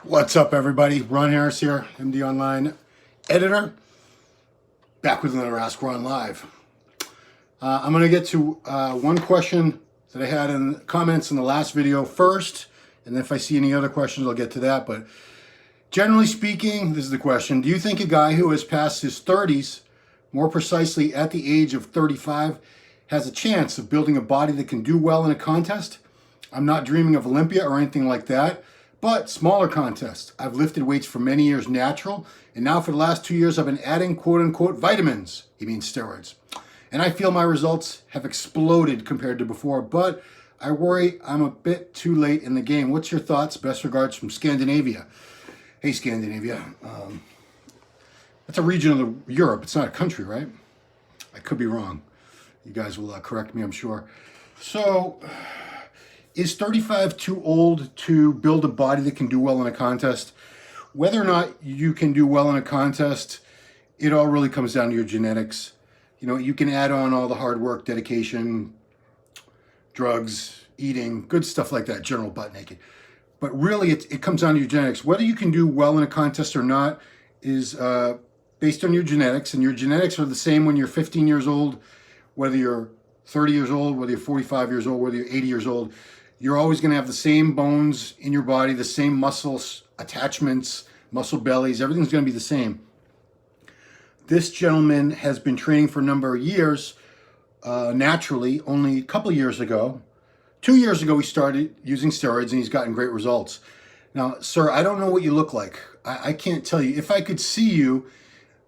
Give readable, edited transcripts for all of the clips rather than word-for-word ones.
What's up, everybody? Ron Harris here, MD Online editor, back with another Ask Ron Live. I'm going to get to one question that I had in the comments in the last video first, and then if I see any other questions, I'll get to that. But generally speaking, this is the question. Do you think a guy who has passed his 30s, more precisely at the age of 35, has a chance of building a body that can do well in a contest? I'm not dreaming of Olympia or anything like that, but smaller contests. I've lifted weights for many years natural, and now for the last 2 years I've been adding quote-unquote vitamins. He means steroids. And I feel my results have exploded compared to before, but I worry I'm a bit too late in the game. What's your thoughts? Best regards from Scandinavia. Hey, Scandinavia. That's a region of Europe. It's not a country, right? I could be wrong. You guys will correct me, I'm sure. So, is 35 too old to build a body that can do well in a contest? Whether or not you can do well in a contest, it all really comes down to your genetics. You know, you can add on all the hard work, dedication, drugs, eating, good stuff like that, general butt naked. But really, it comes down to your genetics. Whether you can do well in a contest or not is based on your genetics, and your genetics are the same when you're 15 years old, whether you're 30 years old, whether you're 45 years old, whether you're 80 years old. You're always going to have the same bones in your body, the same muscles, attachments, muscle bellies, everything's going to be the same. This gentleman has been training for a number of years, naturally. Only a couple of years ago, 2 years ago, he started using steroids and he's gotten great results. Now, sir, I don't know what you look like. I can't tell you. If I could see you,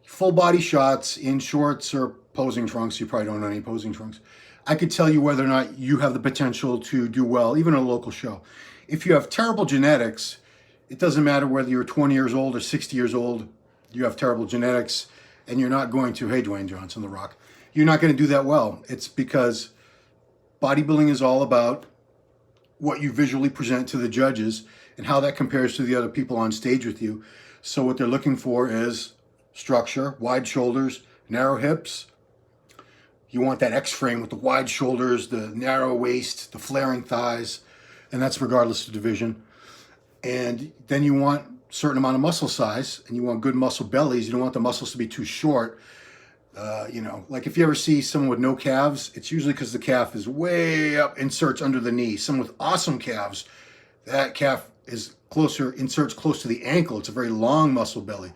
full body shots in shorts or posing trunks, you probably don't know any posing trunks, I could tell you whether or not you have the potential to do well, even at a local show. If you have terrible genetics, it doesn't matter whether you're 20 years old or 60 years old, you have terrible genetics, and you're not going to, hey, Dwayne Johnson, The Rock, you're not going to do that well. It's because bodybuilding is all about what you visually present to the judges and how that compares to the other people on stage with you. So what they're looking for is structure, wide shoulders, narrow hips. You want that X-frame with the wide shoulders, the narrow waist, the flaring thighs, and that's regardless of division. And then you want a certain amount of muscle size, and you want good muscle bellies. You don't want the muscles to be too short. Like if you ever see someone with no calves, it's usually because the calf is way up, inserts under the knee. Someone with awesome calves, that calf is inserts close to the ankle. It's a very long muscle belly.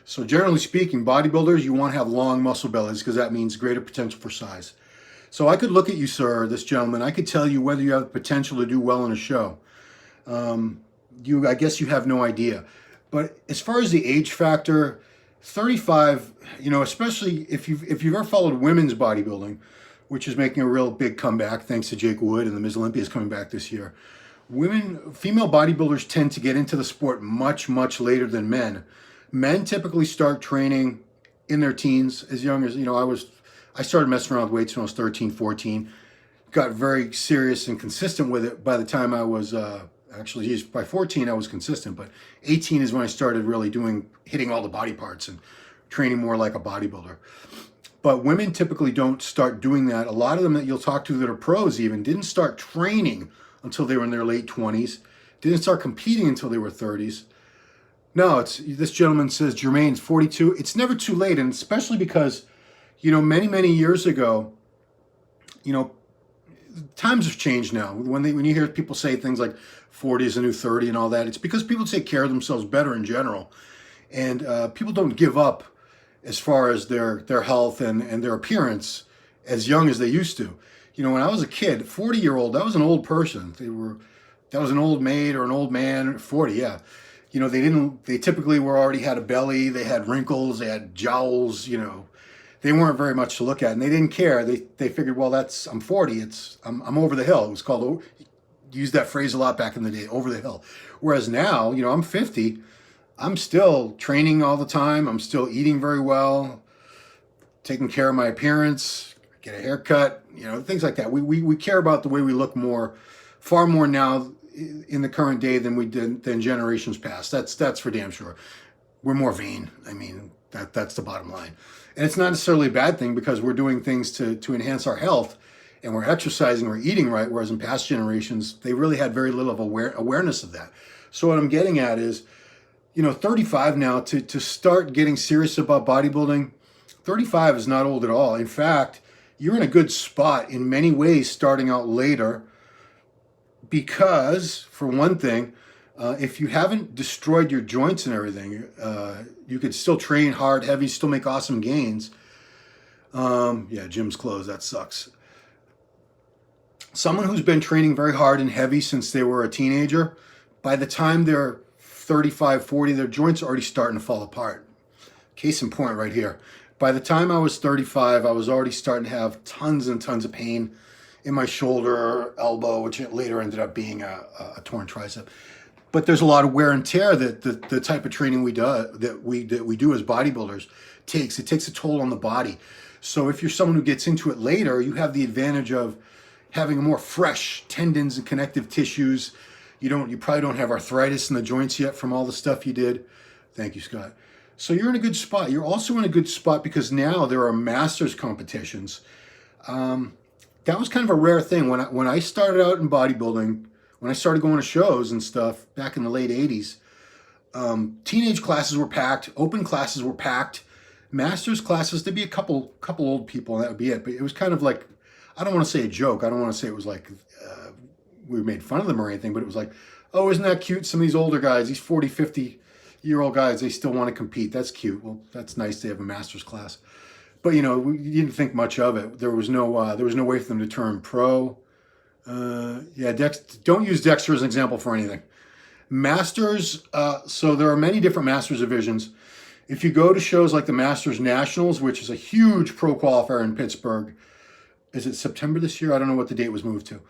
So generally speaking, bodybuilders, you want to have long muscle bellies because that means greater potential for size. So I could look at you, sir, this gentleman. I could tell you whether you have the potential to do well in a show. I guess you have no idea. But as far as the age factor, 35, especially if you've ever followed women's bodybuilding, which is making a real big comeback thanks to Jake Wood, and the Ms. Olympia is coming back this year. Female bodybuilders tend to get into the sport much, much later than men. Men typically start training in their teens, as young as, I started messing around with weights when I was 13, 14, got very serious and consistent with it by the time I was, by 14 I was consistent, but 18 is when I started really hitting all the body parts and training more like a bodybuilder. But women typically don't start doing that. A lot of them that you'll talk to that are pros even didn't start training until they were in their late 20s, didn't start competing until they were 30s. No, this gentleman says Jermaine's 42. It's never too late, and especially because, many, many years ago, times have changed now. When you hear people say things like 40 is a new 30 and all that, it's because people take care of themselves better in general. And people don't give up as far as their health and their appearance as young as they used to. When I was a kid, 40-year-old, that was an old person. That was an old maid or an old man, 40, yeah. They typically already had a belly, they had wrinkles, they had jowls, they weren't very much to look at, and they didn't care. They figured, well, I'm 40, I'm over the hill. It was called, used that phrase a lot back in the day, over the hill. Whereas now, I'm 50, I'm still training all the time, I'm still eating very well, taking care of my appearance, get a haircut, things like that. We care about the way we look far more now in the current day than generations past. That's for damn sure. We're more vain. I mean, that's the bottom line. And it's not necessarily a bad thing because we're doing things to enhance our health and we're exercising, we're eating right, whereas in past generations, they really had very little of awareness of that. So what I'm getting at is, 35 now to start getting serious about bodybuilding. 35 is not old at all. In fact, you're in a good spot in many ways starting out later because, for one thing, if you haven't destroyed your joints and everything, you could still train hard, heavy, still make awesome gains. Yeah, gym's closed. That sucks. Someone who's been training very hard and heavy since they were a teenager, by the time they're 35, 40, their joints are already starting to fall apart. Case in point right here. By the time I was 35, I was already starting to have tons and tons of pain in my shoulder, elbow, which later ended up being a torn tricep. But there's a lot of wear and tear that the type of training we do as bodybuilders takes. It takes a toll on the body. So if you're someone who gets into it later, you have the advantage of having more fresh tendons and connective tissues. You probably don't have arthritis in the joints yet from all the stuff you did. Thank you, Scott. So you're in a good spot. You're also in a good spot because now there are masters competitions. That was kind of a rare thing. When I started out in bodybuilding, when I started going to shows and stuff back in the late 80s, teenage classes were packed, open classes were packed, masters classes, there'd be a couple old people and that would be it. But it was kind of like, I don't want to say a joke. I don't want to say it was like we made fun of them or anything, but it was like, oh, isn't that cute? Some of these older guys, these 40, 50-year-old guys, they still want to compete. That's cute. Well, that's nice. They have a master's class. But, you didn't think much of it. There was no way for them to turn pro. Don't use Dexter as an example for anything. Masters, so there are many different masters divisions. If you go to shows like the Masters Nationals, which is a huge pro qualifier in Pittsburgh, is it September this year? I don't know what the date was moved to.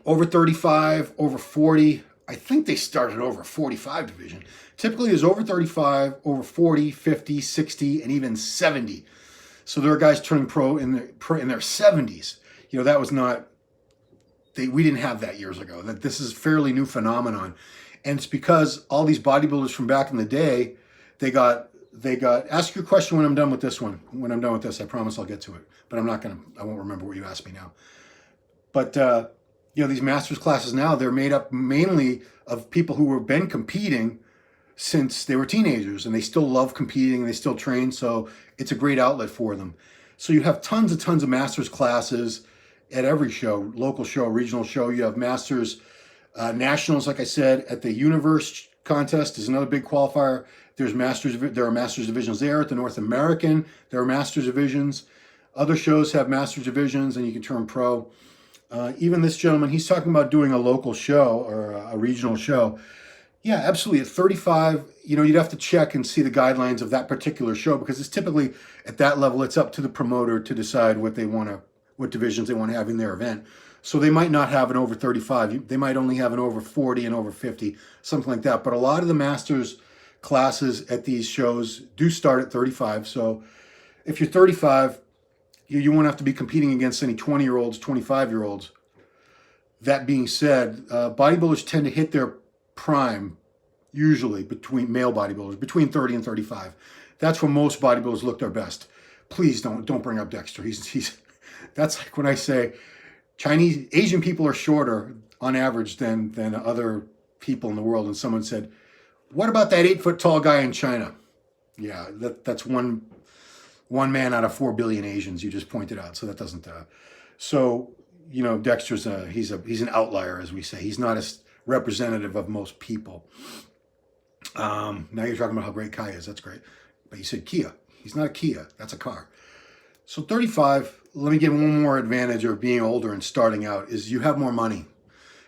Over 35, over 40. I think they started over 45 division. Typically there's over 35, over 40, 50, 60, and even 70. So there are guys turning pro in their 70s. That was not, we didn't have that years ago. That this is a fairly new phenomenon. And it's because all these bodybuilders from back in the day, they got, ask your question when I'm done with this one. When I'm done with this, I promise I'll get to it. But I won't remember what you asked me now. But, these master's classes now, they're made up mainly of people who have been competing since they were teenagers and they still love competing and they still train. So it's a great outlet for them. So you have tons and tons of master's classes at every show, local show, regional show. You have masters, nationals, like I said, at the Universe contest is another big qualifier. There are masters divisions there. At the North American, there are masters divisions. Other shows have masters divisions and you can turn pro. Even this gentleman, he's talking about doing a local show or a regional show. Yeah, absolutely. At 35, you'd have to check and see the guidelines of that particular show because it's typically at that level, it's up to the promoter to decide what divisions they want to have in their event. So they might not have an over 35. They might only have an over 40 and over 50, something like that. But a lot of the masters classes at these shows do start at 35. So if you're 35, you won't have to be competing against any 20-year-olds, 25-year-olds. That being said, bodybuilders tend to hit their prime, usually male bodybuilders, between 30 and 35. That's when most bodybuilders look their best. Please don't bring up Dexter. That's like when I say Asian people are shorter on average than other people in the world. And someone said, what about that 8-foot tall guy in China? Yeah, that's one man out of 4 billion Asians you just pointed out. So that doesn't, Dexter's he's an outlier, as we say. He's not as representative of most people. Now you're talking about how great Kai is. That's great. But you said Kia. He's not a Kia. That's a car. So 35, let me give one more advantage of being older and starting out is you have more money.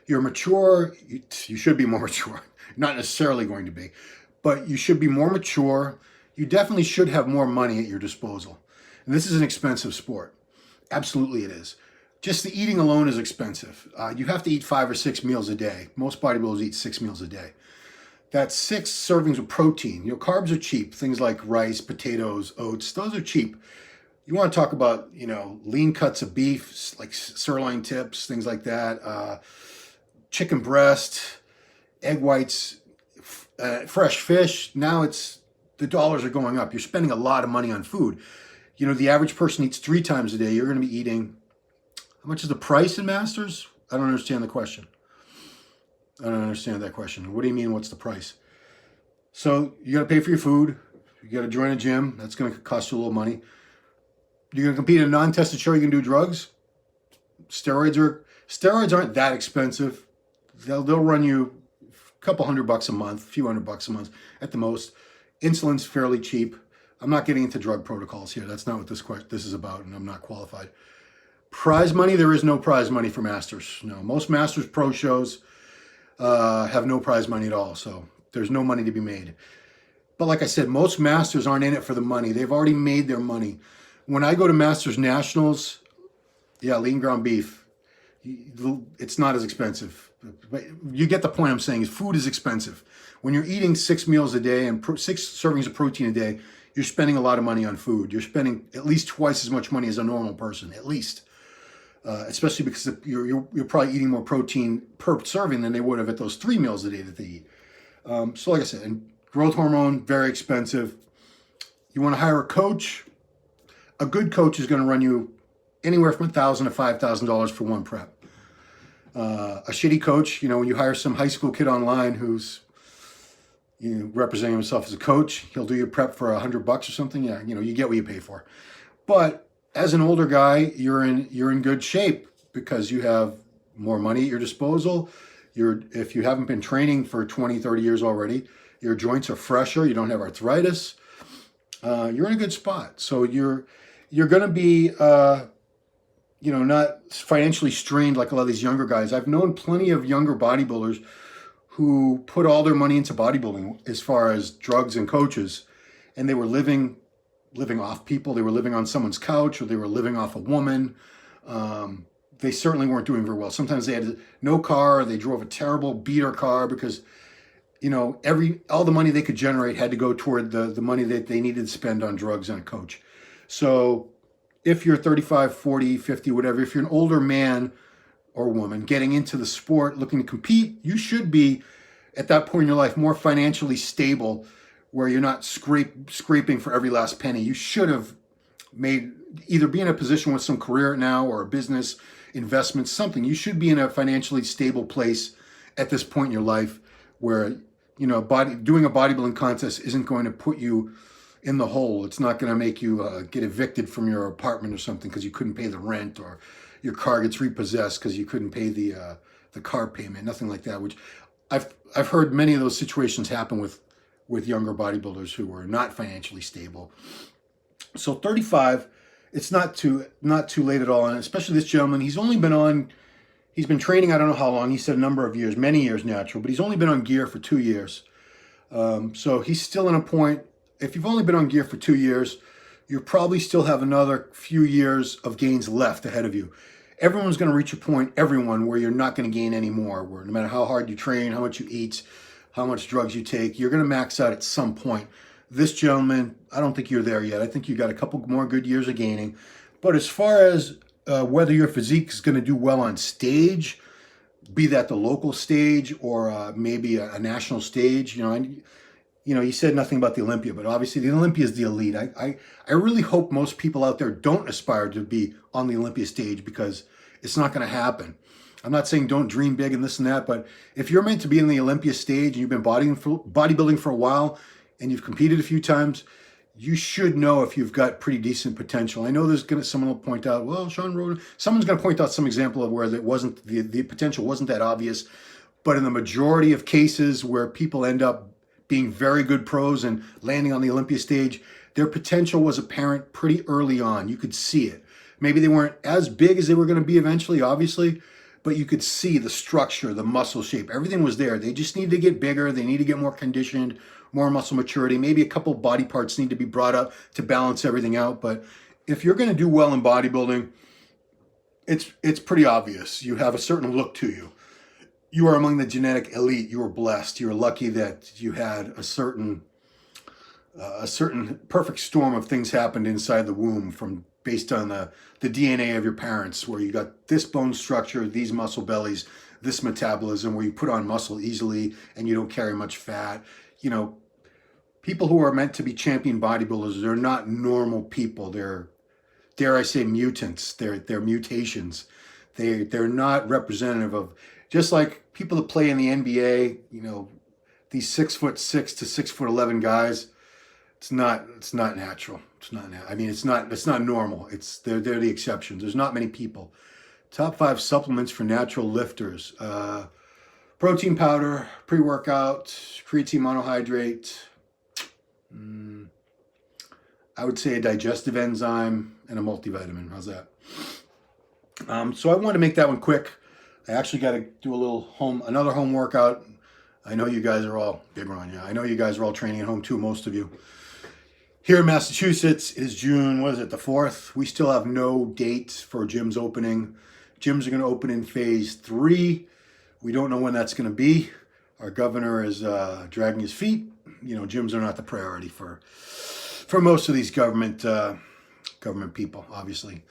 You're mature. You should be more mature. Not necessarily going to be, but you should be more mature. You definitely should have more money at your disposal. And this is an expensive sport. Absolutely it is. Just the eating alone is expensive. You have to eat 5 or 6 meals a day. Most bodybuilders eat 6 meals a day. That's 6 servings of protein. Carbs are cheap. Things like rice, potatoes, oats, those are cheap. You want to talk about, lean cuts of beef, like sirloin tips, things like that. Chicken breast, egg whites, fresh fish. Now the dollars are going up. You're spending a lot of money on food. The average person eats 3 times a day. You're going to be eating, how much is the price in Masters? I don't understand the question. I don't understand that question. What do you mean, what's the price? So you got to pay for your food. You got to join a gym. That's going to cost you a little money. You're going to compete in a non-tested show. You can do drugs. Steroids aren't that expensive. They'll run you a couple $100 a month, a few $100 a month at the most. Insulin's fairly cheap. I'm not getting into drug protocols here. That's not what this is about, and I'm not qualified. Prize money, there is no prize money for Masters. No, most Masters Pro shows have no prize money at all, so there's no money to be made. But like I said, most Masters aren't in it for the money. They've already made their money. When I go to Masters Nationals, yeah, lean ground beef, it's not as expensive. But you get the point I'm saying is food is expensive. When you're eating 6 meals a day and 6 servings of protein a day, you're spending a lot of money on food. You're spending at least twice as much money as a normal person, at least. Especially because you're probably eating more protein per serving than they would have at those 3 meals a day that they eat. So like I said, and growth hormone, very expensive. You want to hire a coach. A good coach is going to run you anywhere from $1,000 to $5,000 for one prep. A shitty coach, when you hire some high school kid online who's representing himself as a coach, he'll do your prep for $100 or something. Yeah, you get what you pay for. But as an older guy, you're in good shape because you have more money at your disposal. If you haven't been training for 20, 30 years already, your joints are fresher. You don't have arthritis. You're in a good spot. So you're going to be not financially strained like a lot of these younger guys. I've known plenty of younger bodybuilders who put all their money into bodybuilding as far as drugs and coaches, and they were living off people. They were living on someone's couch, or they were living off a woman. They certainly weren't doing very well. Sometimes they had no car. They drove a terrible beater car because, all the money they could generate had to go toward the money that they needed to spend on drugs and a coach. So if you're 35, 40, 50, whatever, if you're an older man or woman getting into the sport, looking to compete, you should be, at that point in your life, more financially stable, where you're not scraping for every last penny. You should have either be in a position with some career now or a business, investment, something. You should be in a financially stable place at this point in your life where, doing a bodybuilding contest isn't going to put you in the hole. It's not going to make you get evicted from your apartment or something because you couldn't pay the rent, or your car gets repossessed because you couldn't pay the car payment. Nothing like that. Which I've heard many of those situations happen with younger bodybuilders who were not financially stable. So 35, it's not too late at all, and especially this gentleman. He's been training, I don't know how long. He said a number of years, many years natural, but he's only been on gear for 2 years. So he's still in a point. If you've only been on gear for 2 years, you probably still have another few years of gains left ahead of you. Everyone's going to reach a point, where you're not going to gain any more, where no matter how hard you train, how much you eat, how much drugs you take, you're going to max out at some point. This gentleman, I don't think you're there yet. I think you got a couple more good years of gaining. But as far as whether your physique is going to do well on stage, be that the local stage or maybe a national stage, you said nothing about the Olympia, but obviously the Olympia is the elite. I really hope most people out there don't aspire to be on the Olympia stage, because it's not going to happen. I'm not saying don't dream big and this and that, but if you're meant to be in the Olympia stage and you've been bodybuilding for a while and you've competed a few times, you should know if you've got pretty decent potential. I know someone will point out, well, someone's going to point out some example of where the potential wasn't that obvious, but in the majority of cases where people end up being very good pros and landing on the Olympia stage, their potential was apparent pretty early on. You could see it. Maybe they weren't as big as they were going to be eventually, obviously, but you could see the structure, the muscle shape, everything was there. They just need to get bigger. They need to get more conditioned, more muscle maturity. Maybe a couple body parts need to be brought up to balance everything out. But if you're going to do well in bodybuilding, it's pretty obvious. You have a certain look to you. You are among the genetic elite. You were blessed. You were lucky that you had a certain perfect storm of things happened inside the womb based on the DNA of your parents, where you got this bone structure, these muscle bellies, this metabolism, where you put on muscle easily and you don't carry much fat. People who are meant to be champion bodybuilders, they're not normal people. They're, dare I say, mutants. They're mutations. They're not representative of, just like people that play in the NBA, these 6'6" to 6'11" guys, it's not natural. It's not. I mean, it's not normal. They're the exceptions. There's not many people. Top 5 supplements for natural lifters: protein powder, pre-workout, creatine monohydrate. I would say a digestive enzyme and a multivitamin. How's that? So I want to make that one quick. I actually got to do another home workout. I know you guys are all big on you. I know you guys are all training at home too, most of you. Here in Massachusetts, it is June, what is it, the 4th? We still have no date for gyms opening. Gyms are going to open in phase 3. We don't know when that's going to be. Our governor is dragging his feet. You know, gyms are not the priority for most of these government people, obviously.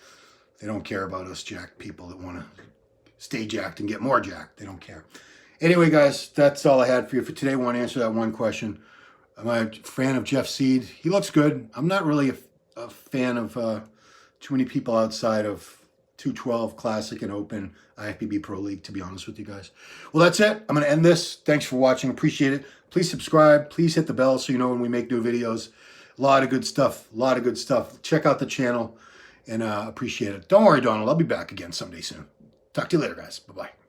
They don't care about us jacked people that want to stay jacked and get more jacked. They don't care. Anyway, guys, that's all I had for you for today. I want to answer that one question. Am I a fan of Jeff Seed? He looks good. I'm not really a fan of too many people outside of 212 Classic and Open IFBB Pro League, to be honest with you guys. Well, that's it. I'm going to end this. Thanks for watching. Appreciate it. Please subscribe. Please hit the bell so you know when we make new videos. A lot of good stuff. A lot of good stuff. Check out the channel and appreciate it. Don't worry, Donald. I'll be back again someday soon. Talk to you later, guys. Bye-bye.